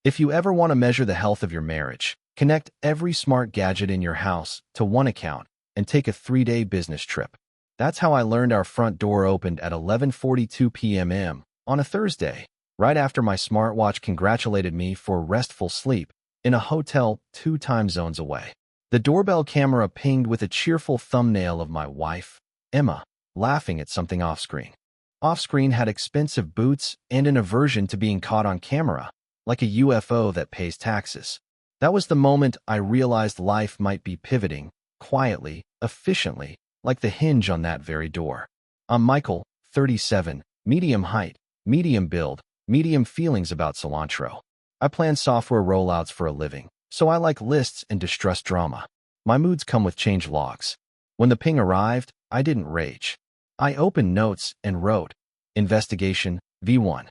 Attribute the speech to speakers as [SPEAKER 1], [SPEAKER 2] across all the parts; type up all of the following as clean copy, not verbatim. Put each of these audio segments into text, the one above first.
[SPEAKER 1] If you ever want to measure the health of your marriage, connect every smart gadget in your house to one account and take a 3-day business trip. That's how I learned our front door opened at 11:42 p.m. on a Thursday, right after my smartwatch congratulated me for restful sleep in a hotel 2 time zones away. The doorbell camera pinged with a cheerful thumbnail of my wife, Emma, laughing at something off-screen. Off-screen had expensive boots and an aversion to being caught on camera, like a UFO that pays taxes. That was the moment I realized life might be pivoting, quietly, efficiently, like the hinge on that very door. I'm Michael, 37, medium height, medium build, medium feelings about cilantro. I plan software rollouts for a living, so I like lists and distress drama. My moods come with change logs. When the ping arrived, I didn't rage. I opened notes and wrote, Investigation, V1.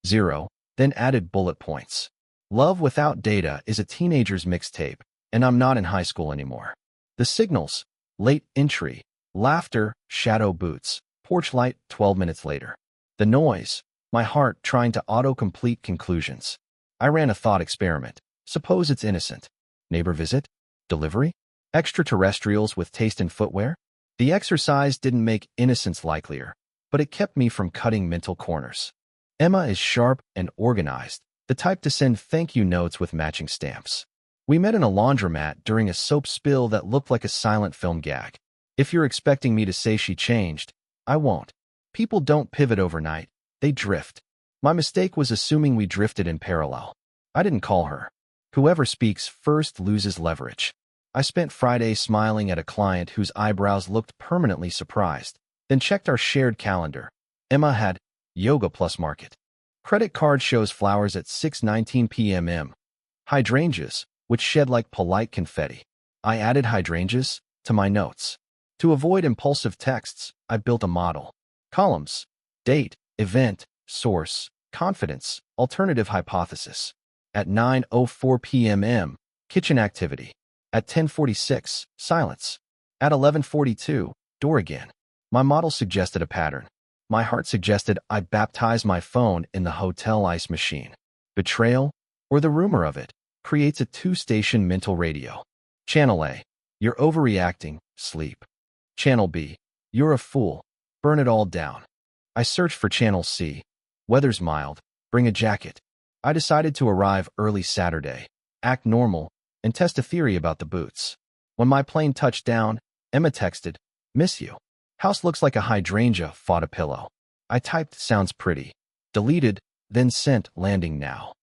[SPEAKER 1] 0, then added bullet points. Love without data is a teenager's mixtape, and I'm not in high school anymore. The signals, late entry, laughter, shadow boots, porch light 12 minutes later. The noise, my heart trying to auto-complete conclusions. I ran a thought experiment. Suppose it's innocent. Neighbor visit? Delivery? Extraterrestrials with taste in footwear? The exercise didn't make innocence likelier, but it kept me from cutting mental corners. Emma is sharp and organized, the type to send thank you notes with matching stamps. We met in a laundromat during a soap spill that looked like a silent film gag. If you're expecting me to say she changed, I won't. People don't pivot overnight, they drift. My mistake was assuming we drifted in parallel. I didn't call her. Whoever speaks first loses leverage. I spent Friday smiling at a client whose eyebrows looked permanently surprised, then checked our shared calendar. Emma had Yoga Plus Market. Credit card shows flowers at 6:19 p.m. Hydrangeas, which shed like polite confetti. I added hydrangeas to my notes. To avoid impulsive texts, I built a model. Columns: date, event, source, confidence, alternative hypothesis. At 9:04 p.m., kitchen activity. At 10:46, silence. At 11:42, door again. My model suggested a pattern. My heart suggested I baptize my phone in the hotel ice machine. Betrayal, or the rumor of it, creates a 2-station mental radio. Channel A, you're overreacting, sleep. Channel B, you're a fool, burn it all down. I searched for Channel C. Weather's mild, bring a jacket. I decided to arrive early Saturday, act normal, and test a theory about the boots. When my plane touched down, Emma texted, miss you. House looks like a hydrangea, fought a pillow. I typed sounds pretty. Deleted, then sent landing now.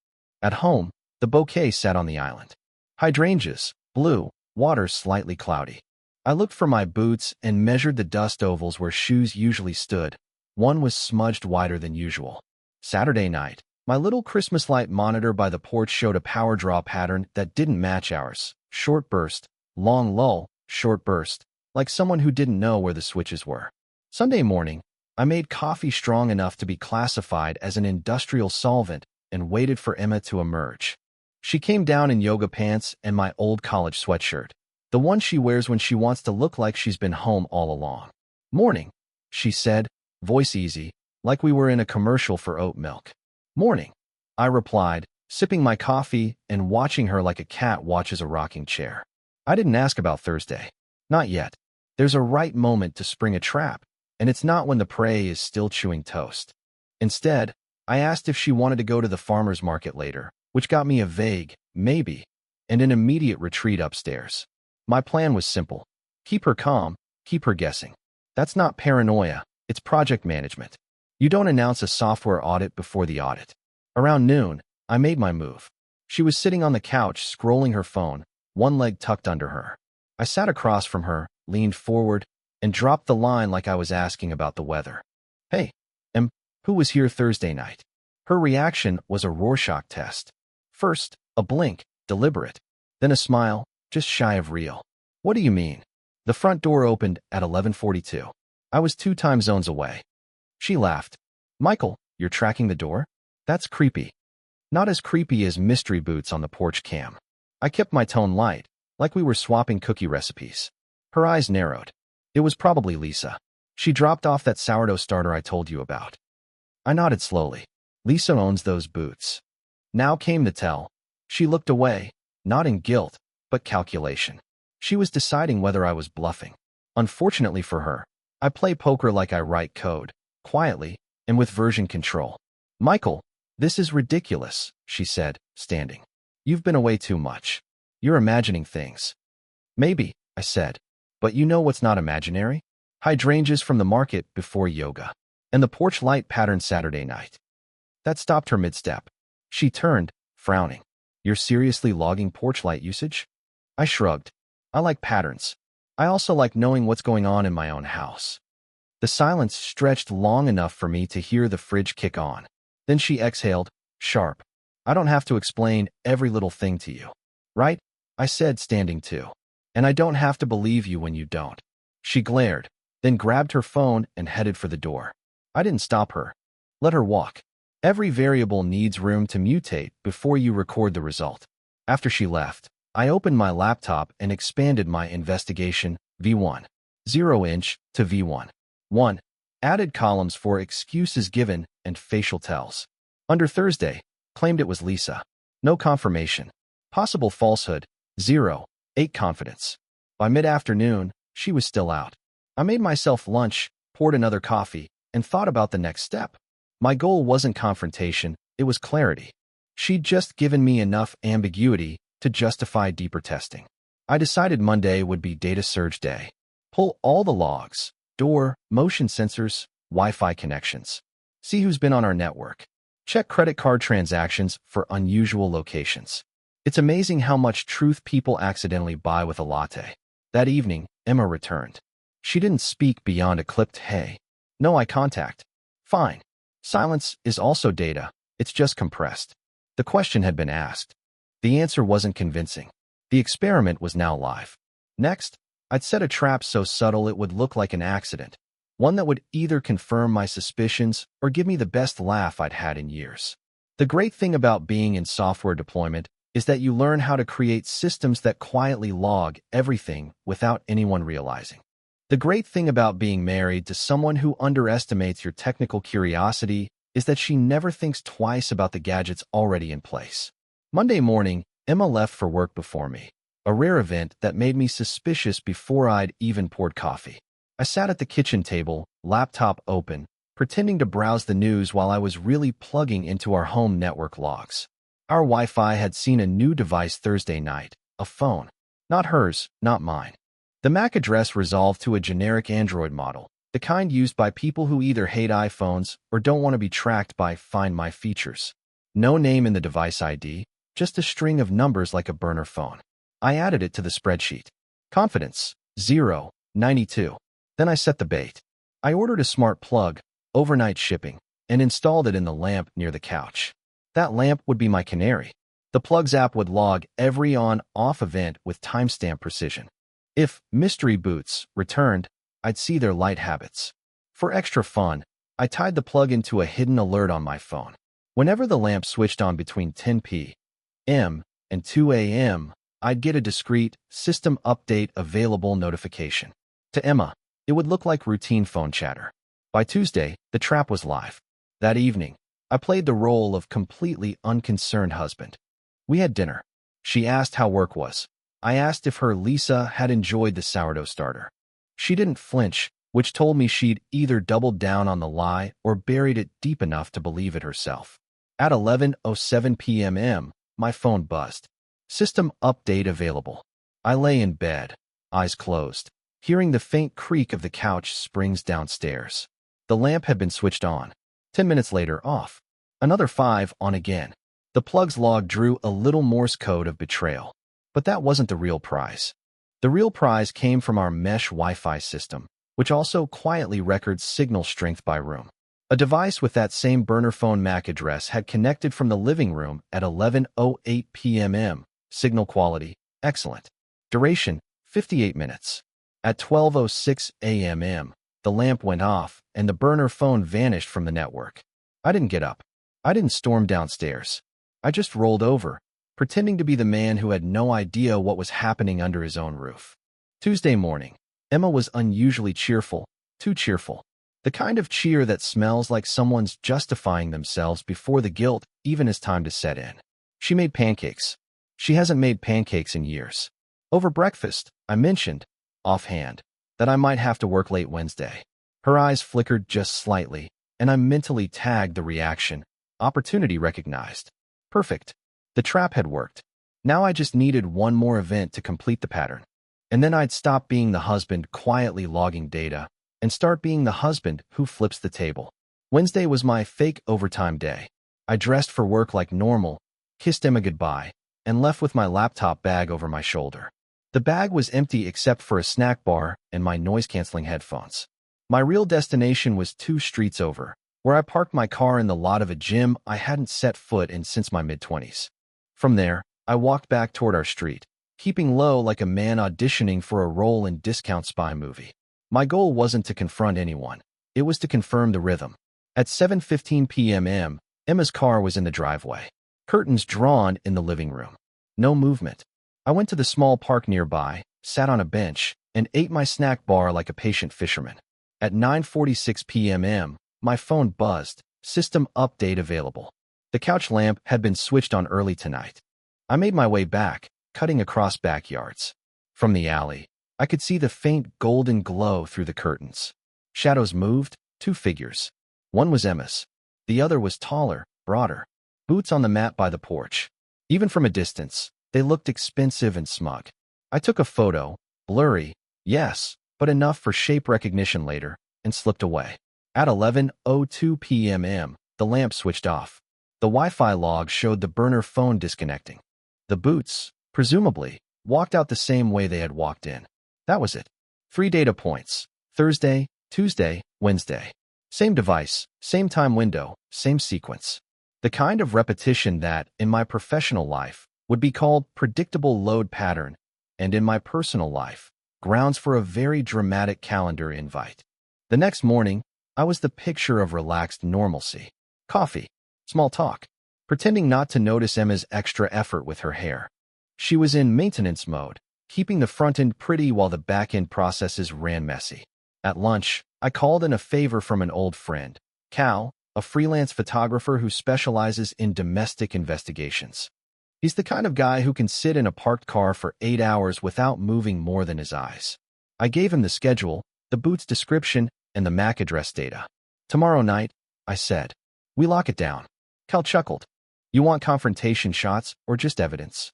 [SPEAKER 1] At home, the bouquet sat on the island. Hydrangeas, blue, water slightly cloudy. I looked for my boots and measured the dust ovals where shoes usually stood. One was smudged wider than usual. Saturday night, my little Christmas light monitor by the porch showed a power draw pattern that didn't match ours. Short burst, long lull, short burst, like someone who didn't know where the switches were. Sunday morning, I made coffee strong enough to be classified as an industrial solvent and waited for Emma to emerge. She came down in yoga pants and my old college sweatshirt, the one she wears when she wants to look like she's been home all along. Morning, she said, voice easy, like we were in a commercial for oat milk. Morning, I replied, sipping my coffee and watching her like a cat watches a rocking chair. I didn't ask about Thursday. Not yet. There's a right moment to spring a trap, and it's not when the prey is still chewing toast. Instead, I asked if she wanted to go to the farmer's market later, which got me a vague, maybe, and an immediate retreat upstairs. My plan was simple. Keep her calm, keep her guessing. That's not paranoia, it's project management. You don't announce a software audit before the audit. Around noon, I made my move. She was sitting on the couch scrolling her phone, one leg tucked under her. I sat across from her, leaned forward, and dropped the line like I was asking about the weather. Hey, who was here Thursday night? Her reaction was a Rorschach test. First, a blink, deliberate. Then a smile, just shy of real. What do you mean? The front door opened at 11:42. I was 2 time zones away. She laughed. Michael, you're tracking the door? That's creepy. Not as creepy as mystery boots on the porch cam. I kept my tone light, like we were swapping cookie recipes. Her eyes narrowed. It was probably Lisa. She dropped off that sourdough starter I told you about. I nodded slowly. Lisa owns those boots. Now came the tell. She looked away, not in guilt, but calculation. She was deciding whether I was bluffing. Unfortunately for her, I play poker like I write code, quietly and with version control. Michael, this is ridiculous, she said, standing. You've been away too much. You're imagining things. Maybe, I said, but you know what's not imaginary? Hydrangeas from the market before yoga, and the porch light pattern Saturday night. That stopped her mid-step. She turned, frowning. You're seriously logging porch light usage? I shrugged. I like patterns. I also like knowing what's going on in my own house. The silence stretched long enough for me to hear the fridge kick on. Then she exhaled, sharp. I don't have to explain every little thing to you. Right? I said, standing too. And I don't have to believe you when you don't. She glared, then grabbed her phone and headed for the door. I didn't stop her. Let her walk. Every variable needs room to mutate before you record the result. After she left, I opened my laptop and expanded my investigation, V1. 0-inch to V1. 1. Added columns for excuses given and facial tells. Under Thursday, claimed it was Lisa. No confirmation. Possible falsehood, 0. 8 confidence. By mid-afternoon, she was still out. I made myself lunch, poured another coffee, and thought about the next step. My goal wasn't confrontation, it was clarity. She'd just given me enough ambiguity to justify deeper testing. I decided Monday would be data surge day. Pull all the logs, door, motion sensors, Wi-Fi connections. See who's been on our network. Check credit card transactions for unusual locations. It's amazing how much truth people accidentally buy with a latte. That evening, Emma returned. She didn't speak beyond a clipped hey. No eye contact. Fine. Silence is also data, it's just compressed. The question had been asked. The answer wasn't convincing. The experiment was now live. Next, I'd set a trap so subtle it would look like an accident, one that would either confirm my suspicions or give me the best laugh I'd had in years. The great thing about being in software deployment is that you learn how to create systems that quietly log everything without anyone realizing. The great thing about being married to someone who underestimates your technical curiosity is that she never thinks twice about the gadgets already in place. Monday morning, Emma left for work before me, a rare event that made me suspicious before I'd even poured coffee. I sat at the kitchen table, laptop open, pretending to browse the news while I was really plugging into our home network logs. Our Wi-Fi had seen a new device Thursday night, a phone. Not hers, not mine. The MAC address resolved to a generic Android model, the kind used by people who either hate iPhones or don't want to be tracked by Find My features. No name in the device ID, just a string of numbers like a burner phone. I added it to the spreadsheet. Confidence, 0, 92. Then I set the bait. I ordered a smart plug, overnight shipping, and installed it in the lamp near the couch. That lamp would be my canary. The Plugs app would log every on-off event with timestamp precision. If mystery boots returned, I'd see their light habits. For extra fun, I tied the plug into a hidden alert on my phone. Whenever the lamp switched on between 10 p.m. and 2 a.m., I'd get a discreet system update available notification. To Emma, it would look like routine phone chatter. By Tuesday, the trap was live. That evening, I played the role of completely unconcerned husband. We had dinner. She asked how work was. I asked if her Lisa had enjoyed the sourdough starter. She didn't flinch, which told me she'd either doubled down on the lie or buried it deep enough to believe it herself. At 11:07 p.m., my phone buzzed. System update available. I lay in bed, eyes closed, hearing the faint creak of the couch springs downstairs. The lamp had been switched on. 10 minutes later, off. Another 5 on again. The Plugs log drew a little Morse code of betrayal. But that wasn't the real prize. The real prize came from our mesh Wi-Fi system, which also quietly records signal strength by room. A device with that same burner phone MAC address had connected from the living room at 11:08 p.m. Signal quality, excellent. Duration, 58 minutes. At 12:06 a.m., the lamp went off and the burner phone vanished from the network. I didn't get up. I didn't storm downstairs. I just rolled over, pretending to be the man who had no idea what was happening under his own roof. Tuesday morning, Emma was unusually cheerful, too cheerful. The kind of cheer that smells like someone's justifying themselves before the guilt even has time to set in. She made pancakes, She hasn't made pancakes in years. Over breakfast, I mentioned, offhand, that I might have to work late Wednesday. Her eyes flickered just slightly, and I mentally tagged the reaction. Opportunity recognized. Perfect. The trap had worked. Now I just needed one more event to complete the pattern. And then I'd stop being the husband quietly logging data and start being the husband who flips the table. Wednesday was my fake overtime day. I dressed for work like normal, kissed Emma goodbye, and left with my laptop bag over my shoulder. The bag was empty except for a snack bar and my noise-canceling headphones. My real destination was 2 streets over, where I parked my car in the lot of a gym I hadn't set foot in since my mid-20s. From there, I walked back toward our street, keeping low like a man auditioning for a role in discount spy movie. My goal wasn't to confront anyone. It was to confirm the rhythm. At 7:15 p.m., Emma's car was in the driveway. Curtains drawn in the living room. No movement. I went to the small park nearby, sat on a bench, and ate my snack bar like a patient fisherman. At 9:46 p.m., my phone buzzed. System update available. The couch lamp had been switched on early tonight. I made my way back, cutting across backyards. From the alley, I could see the faint golden glow through the curtains. Shadows moved, 2 figures. One was Emma's. The other was taller, broader. Boots on the mat by the porch. Even from a distance, they looked expensive and smug. I took a photo, blurry, yes, but enough for shape recognition later, and slipped away. At 11:02 p.m., the lamp switched off. The Wi-Fi log showed the burner phone disconnecting. The boots, presumably, walked out the same way they had walked in. That was it. 3 data points. Thursday, Tuesday, Wednesday. Same device, same time window, same sequence. The kind of repetition that, in my professional life, would be called predictable load pattern, and in my personal life, grounds for a very dramatic calendar invite. The next morning, I was the picture of relaxed normalcy. Coffee, small talk, pretending not to notice Emma's extra effort with her hair. She was in maintenance mode, keeping the front end pretty while the back end processes ran messy. At lunch, I called in a favor from an old friend, Cal, a freelance photographer who specializes in domestic investigations. He's the kind of guy who can sit in a parked car for 8 hours without moving more than his eyes. I gave him the schedule, the boot's description, and the MAC address data. Tomorrow night, I said. We lock it down. Cal chuckled. You want confrontation shots or just evidence?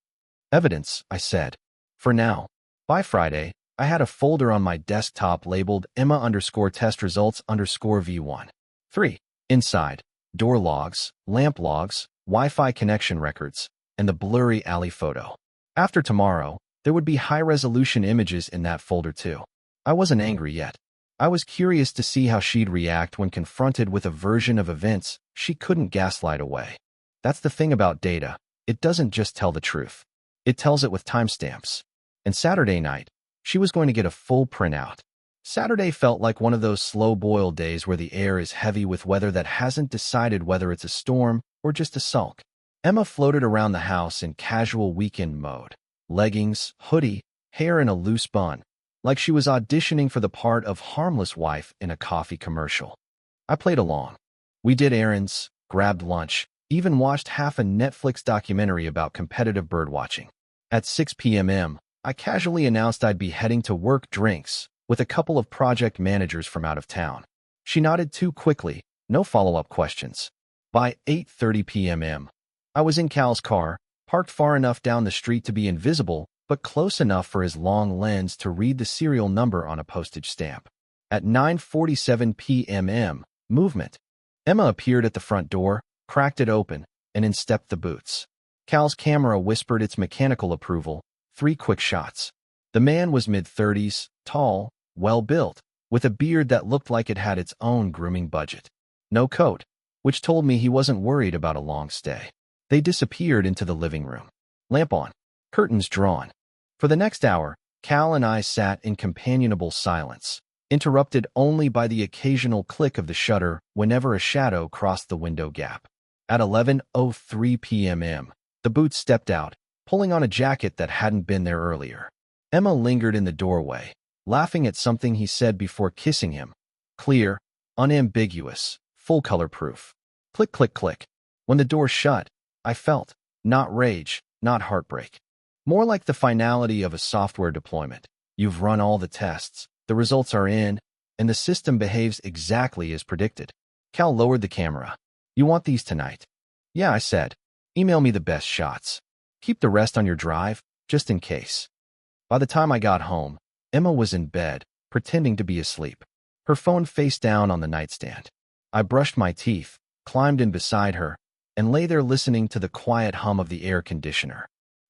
[SPEAKER 1] Evidence, I said. For now. By Friday, I had a folder on my desktop labeled Emma_test results _V1. 3. Inside, door logs, lamp logs, Wi-Fi connection records, and the blurry alley photo. After tomorrow, there would be high-resolution images in that folder too. I wasn't angry yet. I was curious to see how she'd react when confronted with a version of events she couldn't gaslight away. That's the thing about data. It doesn't just tell the truth. It tells it with timestamps. And Saturday night, she was going to get a full printout. Saturday felt like one of those slow-boiled days where the air is heavy with weather that hasn't decided whether it's a storm or just a sulk. Emma floated around the house in casual weekend mode. Leggings, hoodie, hair in a loose bun, like she was auditioning for the part of harmless wife in a coffee commercial. I played along. We did errands, grabbed lunch, even watched half a Netflix documentary about competitive birdwatching. At 6 p.m., I casually announced I'd be heading to work drinks with a couple of project managers from out of town. She nodded too quickly, no follow-up questions. By 8:30 p.m., I was in Cal's car, parked far enough down the street to be invisible, but close enough for his long lens to read the serial number on a postage stamp. At 9:47 p.m., movement. Emma appeared at the front door, cracked it open, and in stepped the boots. Cal's camera whispered its mechanical approval. 3 quick shots. The man was mid-30s, tall, well-built, with a beard that looked like it had its own grooming budget. No coat, which told me he wasn't worried about a long stay. They disappeared into the living room. Lamp on. Curtains drawn. For the next hour, Cal and I sat in companionable silence, interrupted only by the occasional click of the shutter whenever a shadow crossed the window gap. At 11:03 p.m., the boots stepped out, pulling on a jacket that hadn't been there earlier. Emma lingered in the doorway, laughing at something he said before kissing him. Clear, unambiguous, full-color proof. Click, click, click. When the door shut, I felt, not rage, not heartbreak. More like the finality of a software deployment. You've run all the tests, the results are in, and the system behaves exactly as predicted. Cal lowered the camera. You want these tonight? Yeah, I said. Email me the best shots. Keep the rest on your drive, just in case. By the time I got home, Emma was in bed, pretending to be asleep. Her phone face down on the nightstand. I brushed my teeth, climbed in beside her, and lay there listening to the quiet hum of the air conditioner.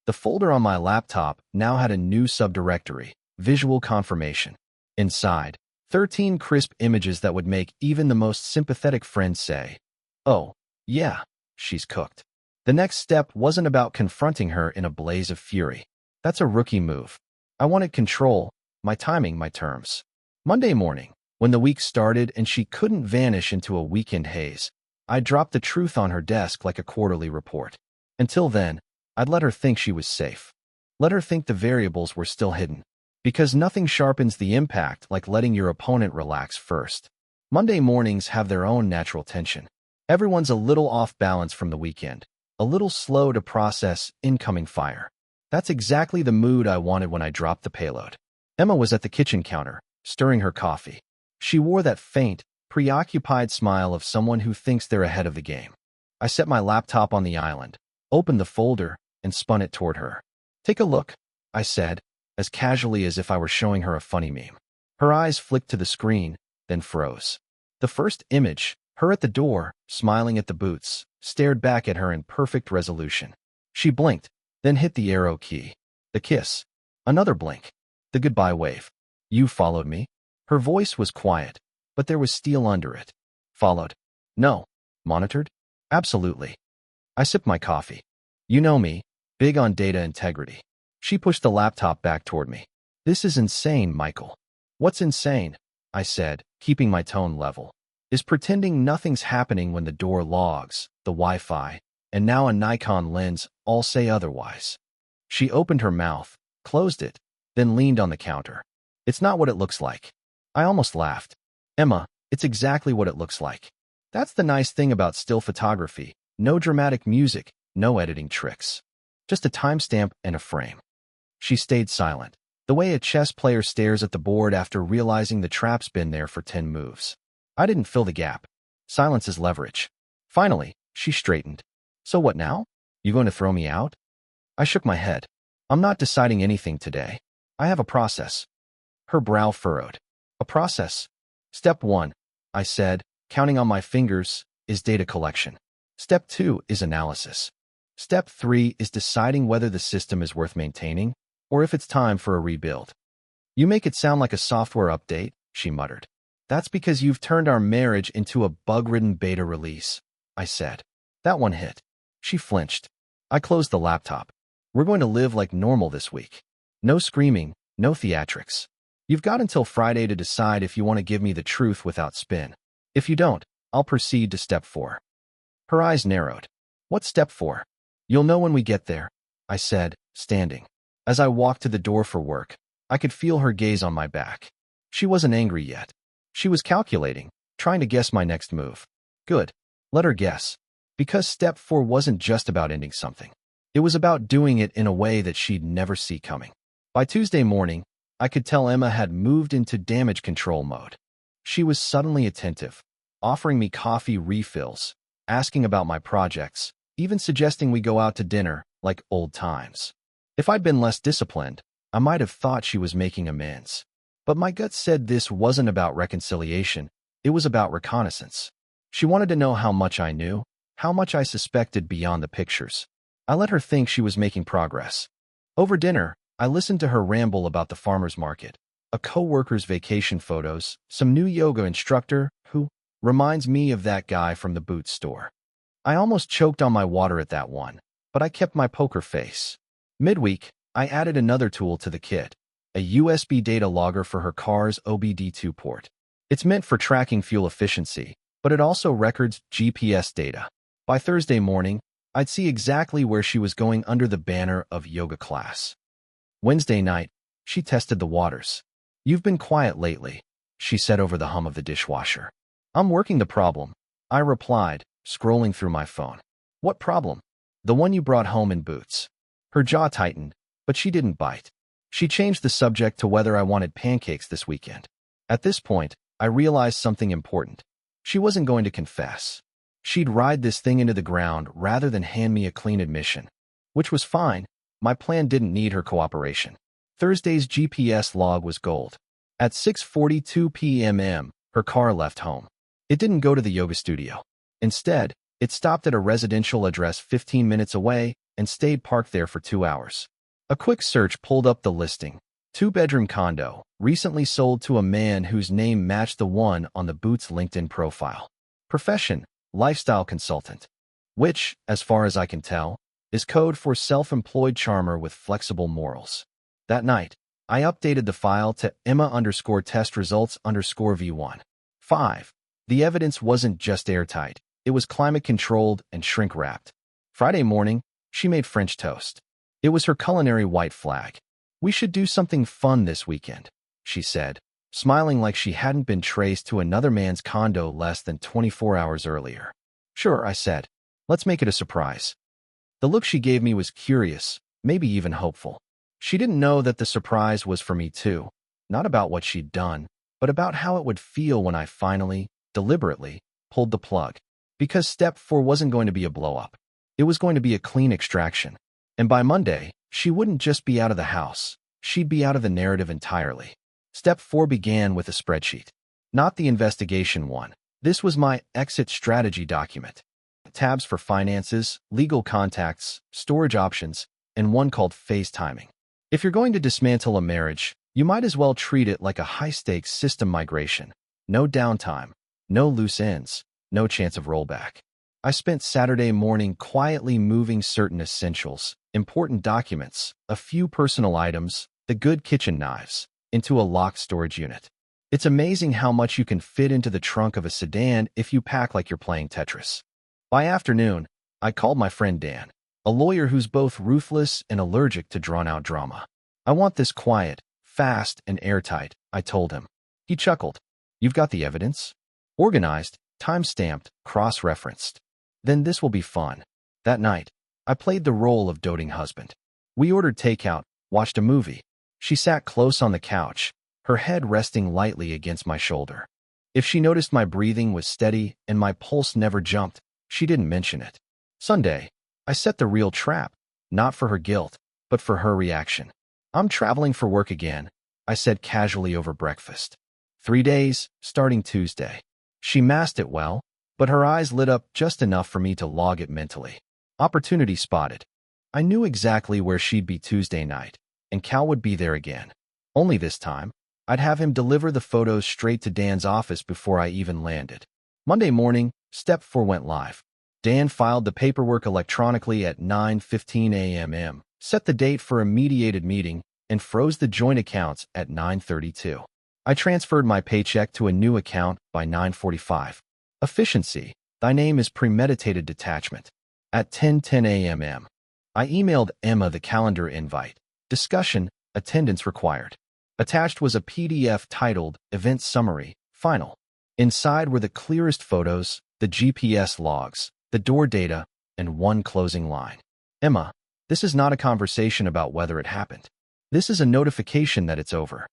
[SPEAKER 1] The folder on my laptop now had a new subdirectory, visual confirmation. Inside, 13 crisp images that would make even the most sympathetic friend say, "Oh, yeah, she's cooked." The next step wasn't about confronting her in a blaze of fury. That's a rookie move. I wanted control, my timing, my terms. Monday morning, when the week started and she couldn't vanish into a weekend haze, I dropped the truth on her desk like a quarterly report. Until then, I'd let her think she was safe. Let her think the variables were still hidden. Because nothing sharpens the impact like letting your opponent relax first. Monday mornings have their own natural tension. Everyone's a little off balance from the weekend, a little slow to process incoming fire. That's exactly the mood I wanted when I dropped the payload. Emma was at the kitchen counter, stirring her coffee. She wore that faint, preoccupied smile of someone who thinks they're ahead of the game. I set my laptop on the island, opened the folder, and spun it toward her. Take a look, I said, as casually as if I were showing her a funny meme. Her eyes flicked to the screen, then froze. The first image, her at the door, smiling at the boots, stared back at her in perfect resolution. She blinked, then hit the arrow key. The kiss. Another blink. The goodbye wave. You followed me? Her voice was quiet, but there was steel under it. Followed? No. Monitored? Absolutely. I sipped my coffee. You know me, big on data integrity. She pushed the laptop back toward me. This is insane, Michael. What's insane? I said, keeping my tone level. Is pretending nothing's happening when the door logs, the Wi-Fi, and now a Nikon lens all say otherwise. She opened her mouth, closed it, then leaned on the counter. It's not what it looks like. I almost laughed. Emma, it's exactly what it looks like. That's the nice thing about still photography. No dramatic music, no editing tricks. Just a timestamp and a frame. She stayed silent, the way a chess player stares at the board after realizing the trap's been there for 10 moves. I didn't fill the gap. Silence is leverage. Finally, she straightened. So what now? You going to throw me out? I shook my head. I'm not deciding anything today. I have a process. Her brow furrowed. A process? Step 1, I said, counting on my fingers, is data collection. Step 2 is analysis. Step 3 is deciding whether the system is worth maintaining, or if it's time for a rebuild. You make it sound like a software update, she muttered. That's because you've turned our marriage into a bug-ridden beta release, I said. That one hit. She flinched. I closed the laptop. We're going to live like normal this week. No screaming, no theatrics. You've got until Friday to decide if you want to give me the truth without spin. If you don't, I'll proceed to step 4. Her eyes narrowed. What's step 4? You'll know when we get there, I said, standing. As I walked to the door for work, I could feel her gaze on my back. She wasn't angry yet. She was calculating, trying to guess my next move. Good. Let her guess. Because step 4 wasn't just about ending something. It was about doing it in a way that she'd never see coming. By Tuesday morning, I could tell Emma had moved into damage control mode. She was suddenly attentive, offering me coffee refills, asking about my projects, even suggesting we go out to dinner like old times. If I'd been less disciplined, I might have thought she was making amends. But my gut said this wasn't about reconciliation, it was about reconnaissance. She wanted to know how much I knew, how much I suspected beyond the pictures. I let her think she was making progress. Over dinner, I listened to her ramble about the farmer's market, a co-worker's vacation photos, some new yoga instructor who reminds me of that guy from the boot store. I almost choked on my water at that one, but I kept my poker face. Midweek, I added another tool to the kit, a USB data logger for her car's OBD2 port. It's meant for tracking fuel efficiency, but it also records GPS data. By Thursday morning, I'd see exactly where she was going under the banner of yoga class. Wednesday night, she tested the waters. You've been quiet lately, she said over the hum of the dishwasher. I'm working the problem, I replied, scrolling through my phone. What problem? The one you brought home in boots. Her jaw tightened, but she didn't bite. She changed the subject to whether I wanted pancakes this weekend. At this point, I realized something important. She wasn't going to confess. She'd ride this thing into the ground rather than hand me a clean admission. Which was fine. My plan didn't need her cooperation. Thursday's GPS log was gold. At 6:42 p.m., her car left home. It didn't go to the yoga studio. Instead, it stopped at a residential address 15 minutes away and stayed parked there for 2 hours. A quick search pulled up the listing. 2-bedroom condo, recently sold to a man whose name matched the one on the Boots LinkedIn profile. Profession, lifestyle consultant. Which, as far as I can tell, is code for self-employed charmer with flexible morals. That night, I updated the file to Emma_test_results_V1. 5. The evidence wasn't just airtight. It was climate-controlled and shrink-wrapped. Friday morning, she made French toast. It was her culinary white flag. "We should do something fun this weekend," she said, smiling like she hadn't been traced to another man's condo less than 24 hours earlier. "Sure," I said. "Let's make it a surprise." The look she gave me was curious, maybe even hopeful. She didn't know that the surprise was for me too, not about what she'd done, but about how it would feel when I finally, deliberately, pulled the plug. Because step 4 wasn't going to be a blow-up. It was going to be a clean extraction. And by Monday, she wouldn't just be out of the house, she'd be out of the narrative entirely. Step 4 began with a spreadsheet. Not the investigation one. This was my exit strategy document. Tabs for finances, legal contacts, storage options, and one called phase timing. If you're going to dismantle a marriage, you might as well treat it like a high-stakes system migration. No downtime, no loose ends, no chance of rollback. I spent Saturday morning quietly moving certain essentials, important documents, a few personal items, the good kitchen knives, into a locked storage unit. It's amazing how much you can fit into the trunk of a sedan if you pack like you're playing Tetris. By afternoon, I called my friend Dan, a lawyer who's both ruthless and allergic to drawn-out drama. "I want this quiet, fast, and airtight," I told him. He chuckled. "You've got the evidence? Organized, time-stamped, cross-referenced. Then this will be fun." That night, I played the role of doting husband. We ordered takeout, watched a movie. She sat close on the couch, her head resting lightly against my shoulder. If she noticed my breathing was steady and my pulse never jumped, she didn't mention it. Sunday, I set the real trap, not for her guilt, but for her reaction. "I'm traveling for work again," I said casually over breakfast. 3 days, starting Tuesday. She masked it well, but her eyes lit up just enough for me to log it mentally. Opportunity spotted. I knew exactly where she'd be Tuesday night, and Cal would be there again. Only this time, I'd have him deliver the photos straight to Dan's office before I even landed. Monday morning, step 4 went live. Dan filed the paperwork electronically at 9:15 a.m., set the date for a mediated meeting, and froze the joint accounts at 9:32. I transferred my paycheck to a new account by 9:45. Efficiency. Thy name is premeditated detachment. At 10:10 a.m., I emailed Emma the calendar invite. Discussion, attendance required. Attached was a PDF titled Event Summary, Final. Inside were the clearest photos, the GPS logs, the door data, and one closing line. "Emma, this is not a conversation about whether it happened. This is a notification that it's over."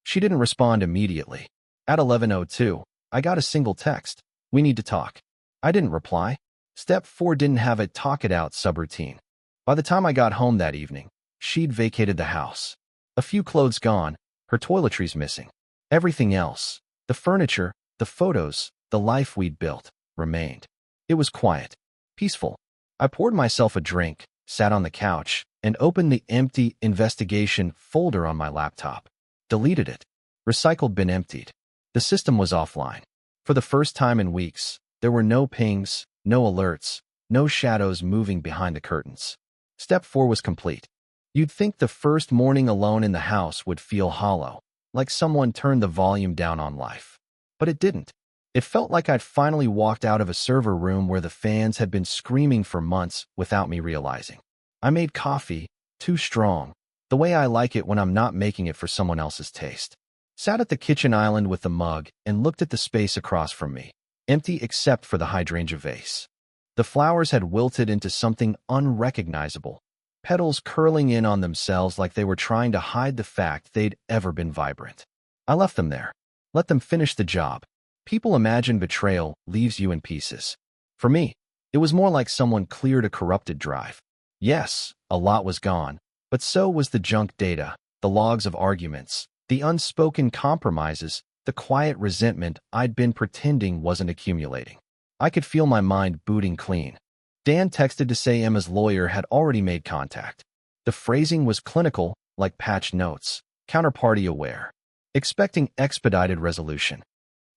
[SPEAKER 1] She didn't respond immediately. At 11:02, I got a single text. "We need to talk." I didn't reply. Step 4 didn't have a talk-it-out subroutine. By the time I got home that evening, she'd vacated the house. A few clothes gone, her toiletries missing. Everything else, the furniture, the photos, the life we'd built, remained. It was quiet, peaceful. I poured myself a drink, sat on the couch, and opened the empty investigation folder on my laptop. Deleted it. Recycled bin emptied. The system was offline. For the first time in weeks, there were no pings, no alerts, no shadows moving behind the curtains. Step 4 was complete. You'd think the first morning alone in the house would feel hollow, like someone turned the volume down on life. But it didn't. It felt like I'd finally walked out of a server room where the fans had been screaming for months without me realizing. I made coffee, too strong, the way I like it when I'm not making it for someone else's taste. Sat at the kitchen island with the mug and looked at the space across from me, empty except for the hydrangea vase. The flowers had wilted into something unrecognizable, petals curling in on themselves like they were trying to hide the fact they'd ever been vibrant. I left them there. Let them finish the job. People imagine betrayal leaves you in pieces. For me, it was more like someone cleared a corrupted drive. Yes, a lot was gone, but so was the junk data, the logs of arguments, the unspoken compromises, the quiet resentment I'd been pretending wasn't accumulating. I could feel my mind booting clean. Dan texted to say Emma's lawyer had already made contact. The phrasing was clinical, like patch notes, counterparty aware, expecting expedited resolution.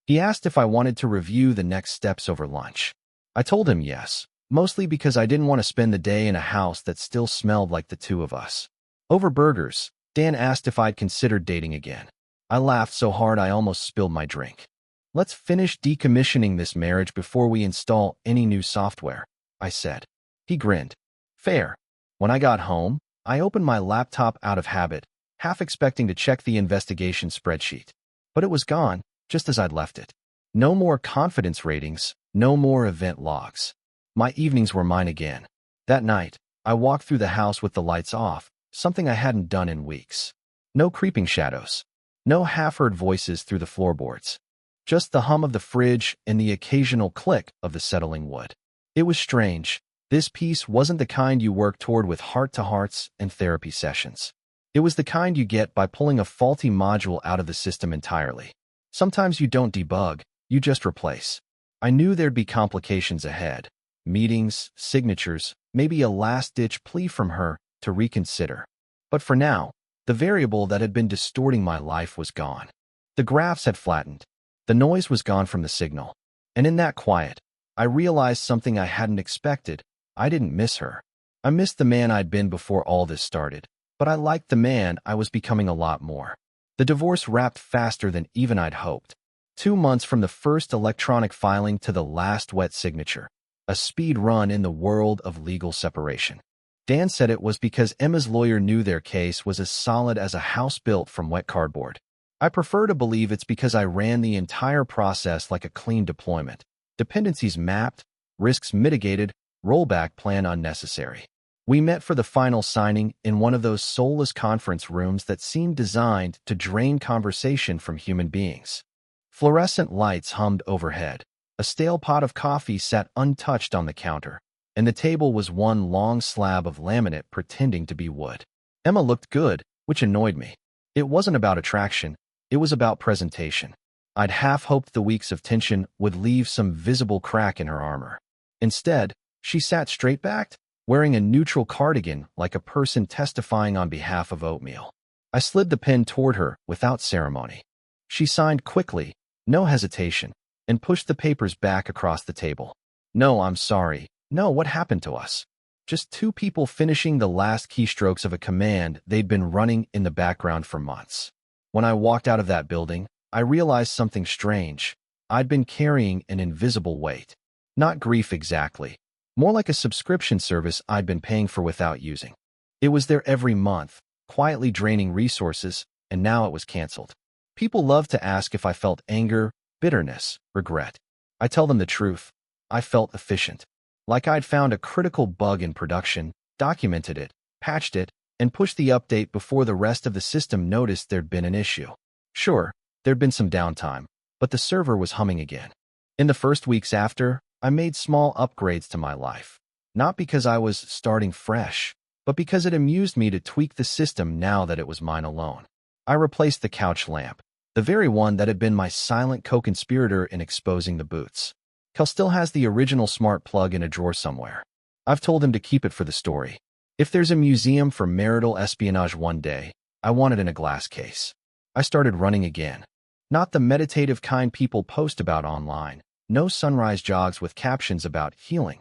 [SPEAKER 1] He asked if I wanted to review the next steps over lunch. I told him yes, mostly because I didn't want to spend the day in a house that still smelled like the two of us. Over burgers, Dan asked if I'd considered dating again. I laughed so hard I almost spilled my drink. Let's finish decommissioning this marriage before we install any new software, I said. He grinned. Fair. When I got home, I opened my laptop out of habit, half expecting to check the investigation spreadsheet. But it was gone, just as I'd left it. No more confidence ratings, no more event logs. My evenings were mine again. That night, I walked through the house with the lights off, something I hadn't done in weeks. No creeping shadows. No half-heard voices through the floorboards. Just the hum of the fridge and the occasional click of the settling wood. It was strange. This peace wasn't the kind you work toward with heart-to-hearts and therapy sessions. It was the kind you get by pulling a faulty module out of the system entirely. Sometimes you don't debug, you just replace. I knew there'd be complications ahead. Meetings, signatures, maybe a last-ditch plea from her to reconsider. But for now, the variable that had been distorting my life was gone. The graphs had flattened. The noise was gone from the signal. And in that quiet, I realized something I hadn't expected. I didn't miss her. I missed the man I'd been before all this started, but I liked the man I was becoming a lot more. The divorce wrapped faster than even I'd hoped. 2 months from the first electronic filing to the last wet signature. A speed run in the world of legal separation. Dan said it was because Emma's lawyer knew their case was as solid as a house built from wet cardboard. I prefer to believe it's because I ran the entire process like a clean deployment. Dependencies mapped, risks mitigated, rollback plan unnecessary. We met for the final signing in one of those soulless conference rooms that seemed designed to drain conversation from human beings. Fluorescent lights hummed overhead. A stale pot of coffee sat untouched on the counter, and the table was one long slab of laminate pretending to be wood. Emma looked good, which annoyed me. It wasn't about attraction, it was about presentation. I'd half hoped the weeks of tension would leave some visible crack in her armor. Instead, she sat straight-backed, wearing a neutral cardigan like a person testifying on behalf of oatmeal. I slid the pen toward her without ceremony. She signed quickly, no hesitation, and pushed the papers back across the table. No, I'm sorry. No, what happened to us? Just two people finishing the last keystrokes of a command they'd been running in the background for months. When I walked out of that building, I realized something strange. I'd been carrying an invisible weight. Not grief exactly. More like a subscription service I'd been paying for without using. It was there every month, quietly draining resources, and now it was canceled. People love to ask if I felt anger, bitterness, regret. I tell them the truth. I felt efficient. Like I'd found a critical bug in production, documented it, patched it, and pushed the update before the rest of the system noticed there'd been an issue. Sure, there'd been some downtime, but the server was humming again. In the first weeks after, I made small upgrades to my life. Not because I was starting fresh, but because it amused me to tweak the system now that it was mine alone. I replaced the couch lamp, the very one that had been my silent co-conspirator in exposing the boots. Kel still has the original smart plug in a drawer somewhere. I've told him to keep it for the story. If there's a museum for marital espionage one day, I want it in a glass case. I started running again. Not the meditative kind people post about online. No sunrise jogs with captions about healing.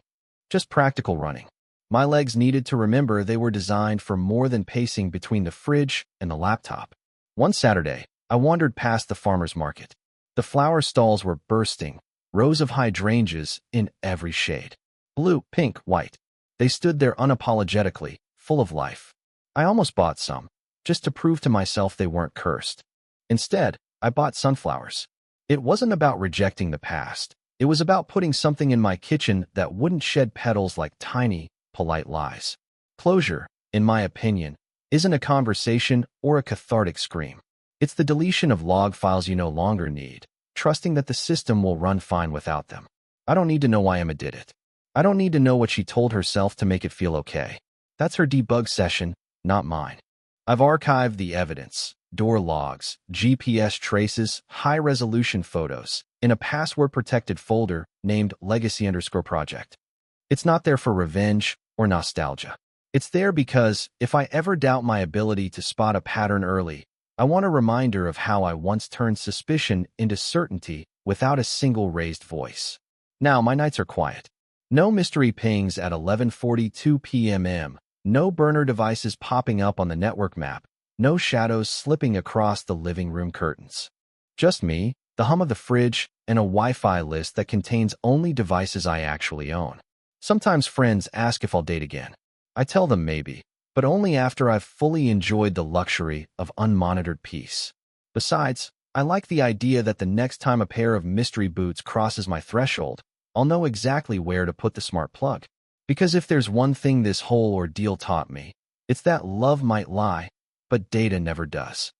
[SPEAKER 1] Just practical running. My legs needed to remember they were designed for more than pacing between the fridge and the laptop. One Saturday, I wandered past the farmer's market. The flower stalls were bursting, rows of hydrangeas in every shade. Blue, pink, white. They stood there unapologetically, full of life. I almost bought some, just to prove to myself they weren't cursed. Instead, I bought sunflowers. It wasn't about rejecting the past. It was about putting something in my kitchen that wouldn't shed petals like tiny, polite lies. Closure, in my opinion, isn't a conversation or a cathartic scream. It's the deletion of log files you no longer need, trusting that the system will run fine without them. I don't need to know why Emma did it. I don't need to know what she told herself to make it feel okay. That's her debug session, not mine. I've archived the evidence, door logs, GPS traces, high-resolution photos, in a password-protected folder named legacy_project. It's not there for revenge or nostalgia. It's there because, if I ever doubt my ability to spot a pattern early, I want a reminder of how I once turned suspicion into certainty without a single raised voice. Now, my nights are quiet. No mystery pings at 11:42 p.m. No burner devices popping up on the network map. No shadows slipping across the living room curtains. Just me, the hum of the fridge, and a Wi-Fi list that contains only devices I actually own. Sometimes friends ask if I'll date again. I tell them maybe, but only after I've fully enjoyed the luxury of unmonitored peace. Besides, I like the idea that the next time a pair of mystery boots crosses my threshold, I'll know exactly where to put the smart plug. Because if there's one thing this whole ordeal taught me, it's that love might lie, but data never does.